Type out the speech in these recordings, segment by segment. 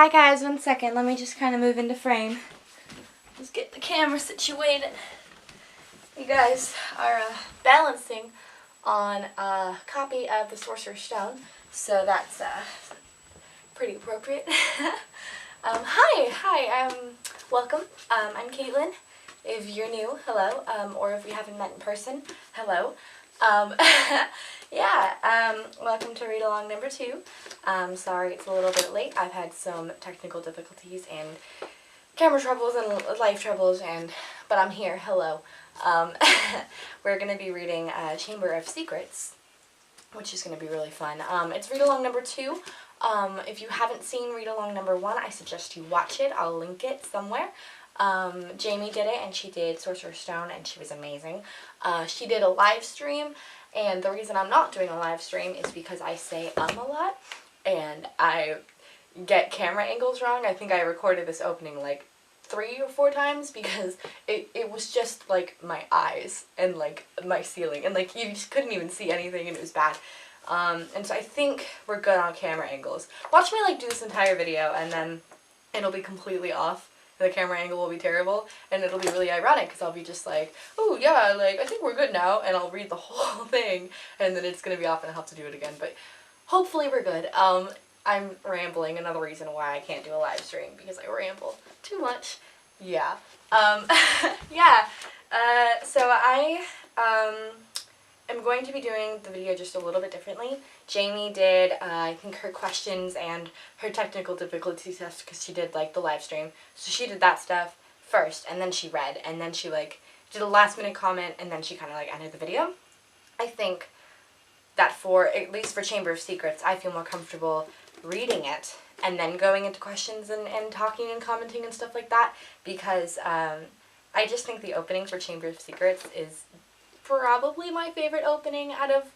Hi guys, 1 second. Let me just kind of move into frame. Let's get the camera situated. You guys are balancing on a copy of the Sorcerer's Stone, so that's pretty appropriate. Hi, welcome. I'm Caitlin. If you're new, hello, or if we haven't met in person, hello. Welcome to Read Along number 2. Sorry it's a little bit late. I've had some technical difficulties and camera troubles and life troubles, but I'm here, hello. We're going to be reading Chamber of Secrets, which is going to be really fun. It's Read Along number 2. If you haven't seen Read Along number 1, I suggest you watch it. I'll link it somewhere. Jamie did it, and she did Sorcerer's Stone, and she was amazing. She did a live stream, and the reason I'm not doing a live stream is because I say a lot, and I get camera angles wrong. I think I recorded this opening like 3 or 4 times because it was just like my eyes and like my ceiling, and like you just couldn't even see anything, and it was bad. And so I think we're good on camera angles. Watch me like do this entire video, and then it'll be completely off. The camera angle will be terrible, and it'll be really ironic because I'll be just like, oh yeah, like I think we're good now, and I'll read the whole thing, and then it's gonna be off and I'll have to do it again. But hopefully we're good. I'm rambling. Another reason why I can't do a live stream, because I ramble too much. Yeah. So I am going to be doing the video just a little bit differently. Jamie did, I think, her questions and her technical difficulty test because she did, like, the live stream. So she did that stuff first, and then she read, and then she, like, did a last-minute comment, and then she kind of, like, ended the video. I think that at least for Chamber of Secrets, I feel more comfortable reading it and then going into questions and talking and commenting and stuff like that, because I just think the opening for Chamber of Secrets is probably my favorite opening out of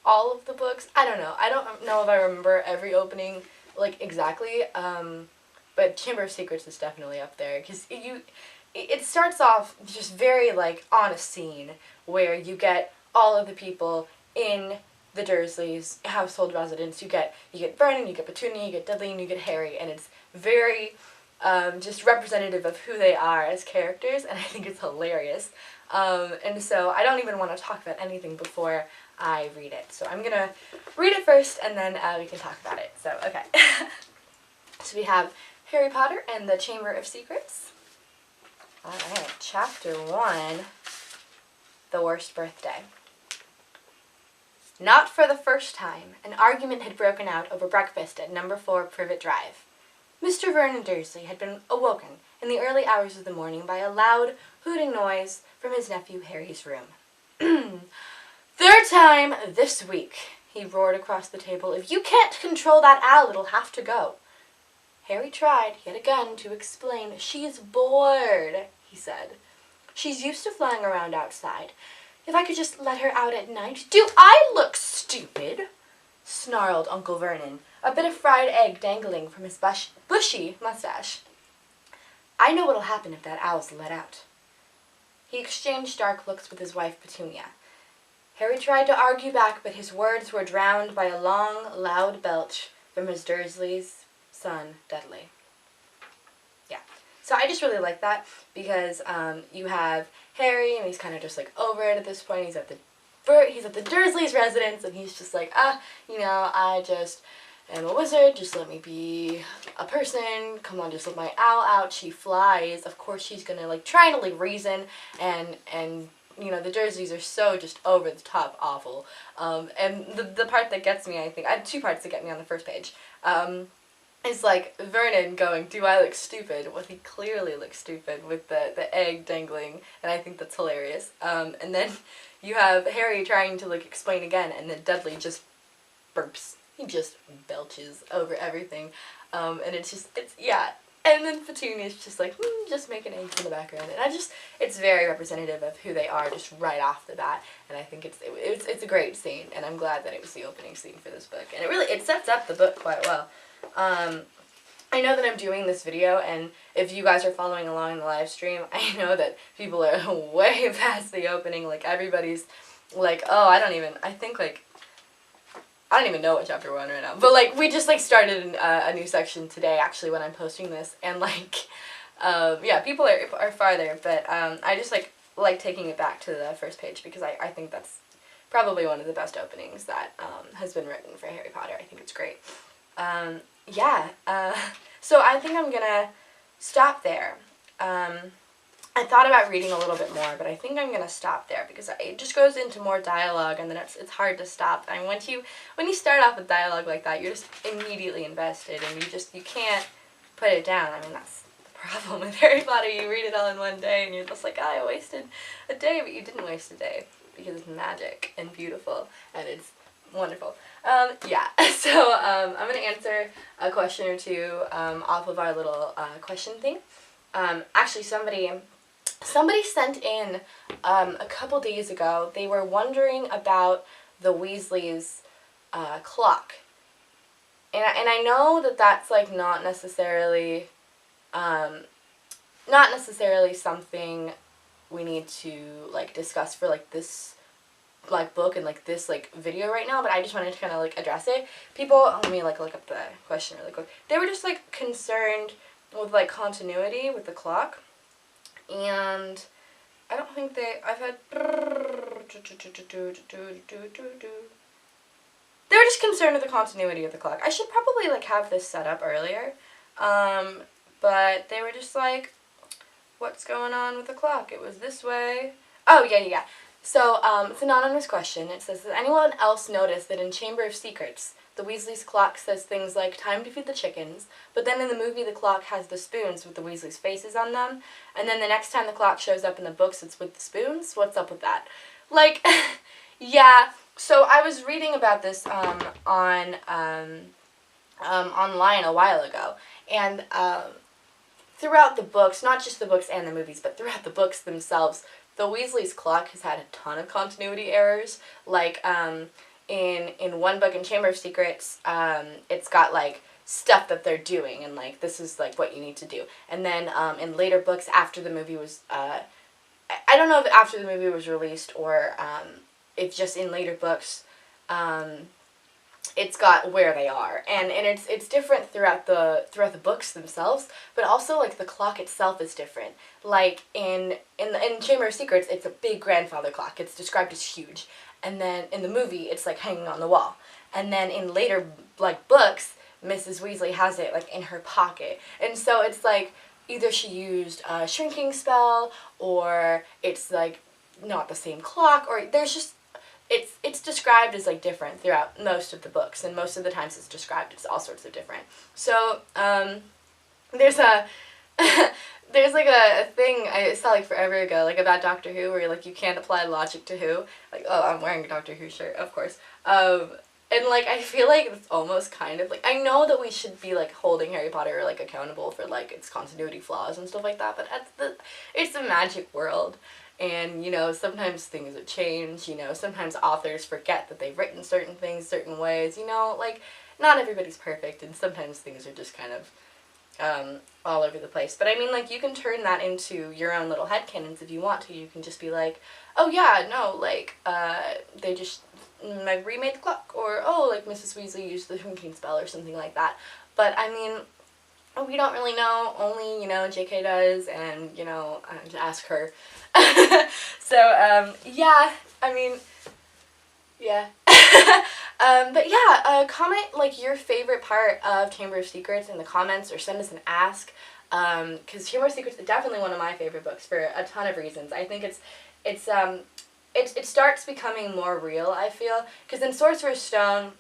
all of the books. I don't know. I don't know if I remember every opening, like, exactly, but Chamber of Secrets is definitely up there, because it starts off just very, like, on a scene where you get all of the people in the Dursleys' household residence. You get Vernon, you get Petunia, you get Dudley, and you get Harry, and it's very just representative of who they are as characters, and I think it's hilarious. And so I don't even want to talk about anything before I read it. So I'm gonna read it first, and then we can talk about it. So, okay. So we have Harry Potter and the Chamber of Secrets. Alright, Chapter 1, The Worst Birthday. Not for the first time, an argument had broken out over breakfast at number 4 Privet Drive. Mr. Vernon Dursley had been awoken in the early hours of the morning by a loud, hooting noise from his nephew Harry's room. "Third time this week," he roared across the table. "If you can't control that owl, it'll have to go." Harry tried, yet again, to explain. "She's bored," he said. "She's used to flying around outside. If I could just let her out at night." "Do I look stupid?" snarled Uncle Vernon, a bit of fried egg dangling from his bushy mustache. "I know what'll happen if that owl's let out." He exchanged dark looks with his wife Petunia. Harry tried to argue back, but his words were drowned by a long, loud belch from his Dursley's son, Dudley. Yeah. So I just really like that, because you have Harry, and he's kind of just, like, over it at this point. He's at the Dursleys' residence, and he's just like, I just am a wizard, just let me be a person, come on, just let my owl out, she flies. Of course she's gonna, like, try to, like, reason, and the Dursleys are so just over the top awful. And the part that gets me, I think, I had 2 parts that get me on the first page, is, like, Vernon going, "Do I look stupid?" Well, he clearly looks stupid with the egg dangling, and I think that's hilarious. And then you have Harry trying to, like, explain again, and then Dudley just burps. He just belches over everything. And yeah. And then Petunia's just like, just making eggs in the background. And it's very representative of who they are just right off the bat. And I think it's a great scene, and I'm glad that it was the opening scene for this book. And it sets up the book quite well. I know that I'm doing this video, and if you guys are following along in the live stream, I know that people are way past the opening. Like, everybody's like, I think, like, I don't even know what chapter we're on right now, but, like, we just, like, started a new section today, actually, when I'm posting this, and, like, yeah, people are farther, but, I just, like taking it back to the first page, because I think that's probably one of the best openings that, has been written for Harry Potter. I think it's great. Yeah, so I think I'm gonna stop there. I thought about reading a little bit more, but I think I'm gonna stop there because it just goes into more dialogue, and then it's hard to stop. I mean, when you start off with dialogue like that, you're just immediately invested, and you can't put it down. I mean, that's the problem with Harry Potter. You read it all in one day, and you're just like, I wasted a day, but you didn't waste a day because it's magic and beautiful, and it's wonderful. Yeah, so I'm gonna answer a question or two off of our little question thing. Actually, somebody sent in a couple days ago. They were wondering about the Weasleys' clock, and I know that that's like not necessarily something we need to like discuss for like this like book and like this like video right now, but I just wanted to kind of like address it. People, let me like look up the question really quick. They were just like concerned with like continuity with the clock, and I don't think I've had, they were just concerned with the continuity of the clock. I should probably like have this set up earlier, but they were just like, what's going on with the clock? It was this way. Oh, yeah. So, it's an anonymous question. It says, does anyone else notice that in Chamber of Secrets, the Weasleys' clock says things like, time to feed the chickens, but then in the movie the clock has the spoons with the Weasleys' faces on them, and then the next time the clock shows up in the books it's with the spoons? What's up with that? Like, yeah, so I was reading about this online a while ago, and throughout the books, not just the books and the movies, but throughout the books themselves, the Weasley's clock has had a ton of continuity errors. Like, in one book, in Chamber of Secrets, it's got, like, stuff that they're doing, and, like, this is, like, what you need to do. And then, in later books, after the movie was, I don't know if after the movie was released, or, if just in later books, it's got where they are, and it's different throughout the books themselves, but also like the clock itself is different. Like in Chamber of Secrets, it's a big grandfather clock. It's described as huge, and then in the movie, it's like hanging on the wall. And then in later like books, Mrs. Weasley has it like in her pocket, and so it's like either she used a shrinking spell, or it's like not the same clock, or there's just it's described as like different throughout most of the books, and most of the times it's described as all sorts of different. So there's a there's like a thing I saw like forever ago, like about Doctor Who, where like you can't apply logic to Who. Like, oh, I'm wearing a Doctor Who shirt, of course. And like I feel like it's almost kind of like, I know that we should be like holding Harry Potter like accountable for like its continuity flaws and stuff like that, but it's a magic world. And, you know, sometimes things have changed, you know, sometimes authors forget that they've written certain things certain ways, you know, like, not everybody's perfect, and sometimes things are just kind of all over the place. But I mean, like, you can turn that into your own little headcanons if you want to. You can just be like, oh yeah, no, like, they just like remade the clock, or, oh, like, Mrs. Weasley used the shrinking spell, or something like that. But, I mean, we don't really know, only, you know, JK does, and, you know, to ask her. So, yeah, I mean, yeah. But yeah, comment, like, your favorite part of Chamber of Secrets in the comments, or send us an ask, because Chamber of Secrets is definitely one of my favorite books for a ton of reasons. I think it starts becoming more real, I feel, because in Sorcerer's Stone,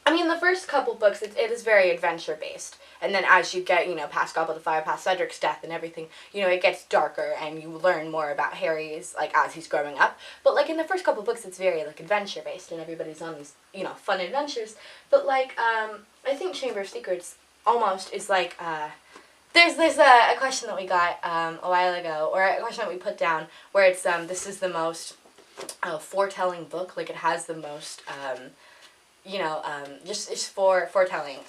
I mean, the first couple books, it is very adventure-based. And then as you get, you know, past Goblet of Fire, past Cedric's death and everything, you know, it gets darker, and you learn more about Harry's, like, as he's growing up. But, like, in the first couple books, it's very, like, adventure-based, and everybody's on these, you know, fun adventures. But, like, I think Chamber of Secrets almost is, like, there's a question that we got a while ago, or a question that we put down, where it's, this is the most foretelling book. Like, it has the most, you know, just it's foretelling.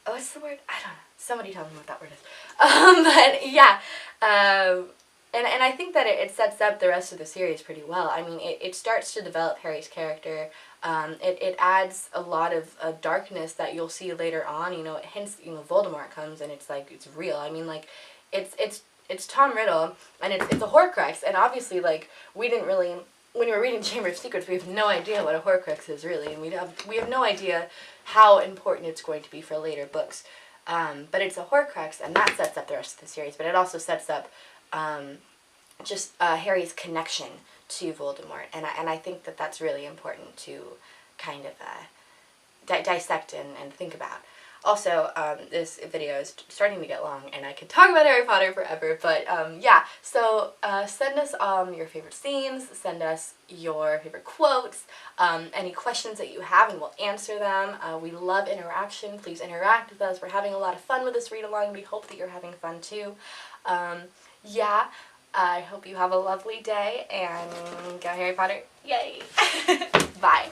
What's the word? I don't know. Somebody tell me what that word is. But yeah, And I think that it sets up the rest of the series pretty well. I mean, it starts to develop Harry's character. It adds a lot of darkness that you'll see later on. You know, it hints, you know, Voldemort comes and it's like, it's real. I mean, like, it's Tom Riddle, and it's a Horcrux, and obviously, like, we didn't really, when we were reading Chamber of Secrets, we have no idea what a Horcrux is, really, and we have no idea how important it's going to be for later books. But it's a Horcrux, and that sets up the rest of the series, but it also sets up just Harry's connection to Voldemort, and I think that that's really important to kind of dissect and think about. Also, this video is starting to get long, and I could talk about Harry Potter forever, but yeah, so send us your favorite scenes, send us your favorite quotes, any questions that you have, and we'll answer them. We love interaction. Please interact with us. We're having a lot of fun with this read-along. We hope that you're having fun too. Yeah, I hope you have a lovely day, and go Harry Potter. Yay! Bye.